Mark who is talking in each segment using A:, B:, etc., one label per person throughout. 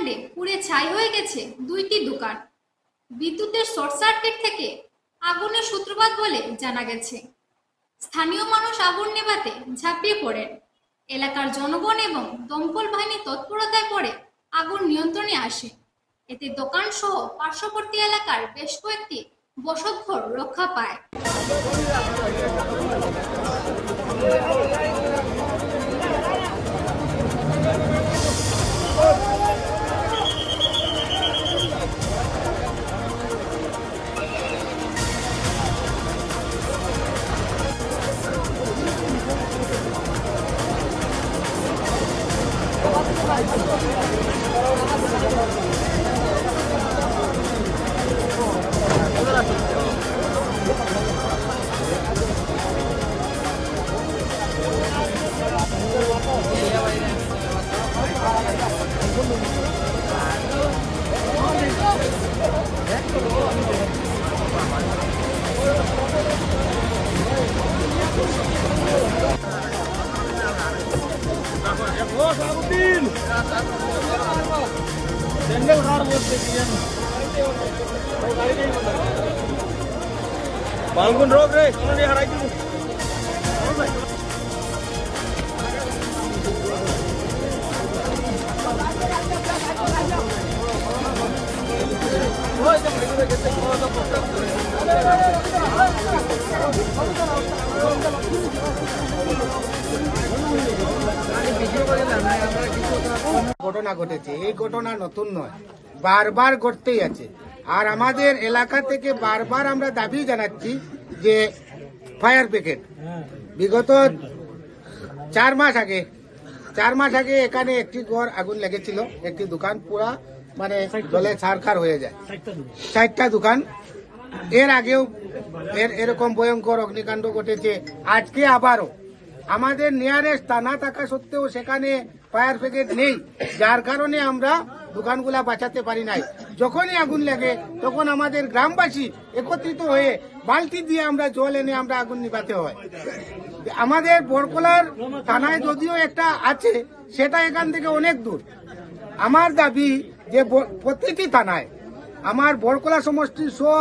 A: অগ্নিকাণ্ডে পুড়ে ছাই হয়ে গেছে দুইটি দোকান। বিদ্যুতের শর্ট সার্কিট থেকে আগুনের সূত্রপাত বলে জানা গেছে। স্থানীয় মানুষ আগুন নেভাতে ঝাঁপিয়ে পড়েন। এলাকার জনগণ এবং দমকল বাহিনী তৎপরতায় পড়ে আগুন নিয়ন্ত্রণে আসে। এতে দোকান সহ পার্শ্ববর্তী এলাকার বেশ কয়েকটি বসতঘর রক্ষা পায়।
B: बालकुन रोक रे सोनी हराई दी
C: ঘটনা ঘটেছে। এই ঘটনা নতুন নয়, বারবার ঘটতেই আছে। আর আমাদের এলাকা থেকে বারবার আমরা দাবি জানাচ্ছি যে ফায়ার ব্রিগেড বিগত 4 মাস আগে এখানে একটি ঘর আগুন লেগেছিল, একটি দোকান পুরা মানে জলে ছারখার হয়ে যায়, 4টা দোকান। এর আগেও এরকম ভয়ঙ্কর অগ্নিকাণ্ড ঘটেছে। আজকে আবারও আমাদের নিয়ারেস্ট থানা থাকা সত্ত্বেও সেখানে ফায়ার ব্রিগেড নেই, যার কারণে আমরা দোকানগুলা বাঁচাতে পারি নাই। যখনই আগুন লাগে তখন আমাদের গ্রামবাসী একত্রিত হয়ে বালতি দিয়ে আমরা জল এনে আমরা আগুন নিভাতে হয়। আমাদের বরকলার থানায় যদিও একটা আছে, সেটা এখান থেকে অনেক দূর। আমার দাবি যে প্রতিটি থানায়, আমার বরকলা সমষ্টি সহ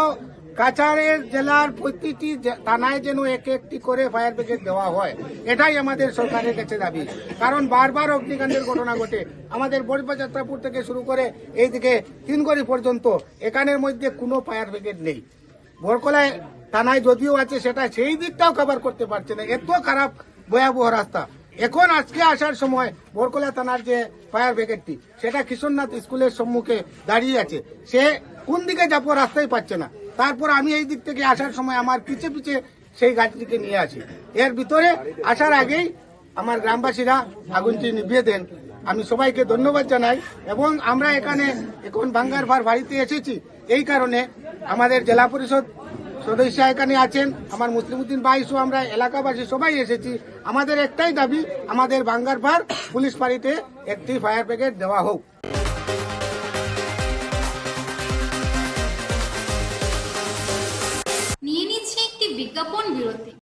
C: কাছাড়ের জেলার প্রতিটি থানায় যেন একটি করে ফায়ার ব্রিগেড দেওয়া হয়, এটাই আমাদের সরকারের কাছে দাবি। কারণ বারবার অগ্নিকাণ্ডের ঘটনা ঘটে আমাদের বড়বাজাত্রাপুর থেকে শুরু করে এইদিকে তিনগড়ি পর্যন্ত, এখানের মধ্যে কোনো ফায়ার ব্রিগেড নেই। বরকলায় থানায় যদিও আছে, সেটা সেই দিকটাও কভার করতে পারছে না, এত খারাপ ভয়াবহ রাস্তা। এখন আজকে আসার সময় বরকলা থানার যে ফায়ার ব্রিগেডটি, সেটা কিশোরনাথ স্কুলের সম্মুখে দাঁড়িয়ে আছে, সে কোন দিকে যাবো রাস্তাই পাচ্ছে না। তারপর আমি এই দিক থেকে আসার সময় আমার পিছে পিছে সেই গাড়িটিকে নিয়ে আসি। এর ভিতরে আসার আগেই আমার গ্রামবাসীরা আগুনটি নিভিয়ে দেন। আমি সবাইকে ধন্যবাদ জানাই। এবং আমরা এখানে এখন ভাঙ্গার ভার বাড়িতে এসেছি, এই কারণে আমাদের জেলা পরিষদ সদস্য এখানে আছেন, আমার মুসলিমউদ্দিন ভাই সহ আমরা এলাকাবাসী সবাই এসেছি। আমাদের একটাই দাবি, আমাদের ভাঙ্গার ভার পুলিশ ফাঁড়িতে একটি ফায়ার ব্রিগেড দেওয়া হোক।
A: নিয়ে নিচ্ছে একটি বিজ্ঞাপন বিরতি।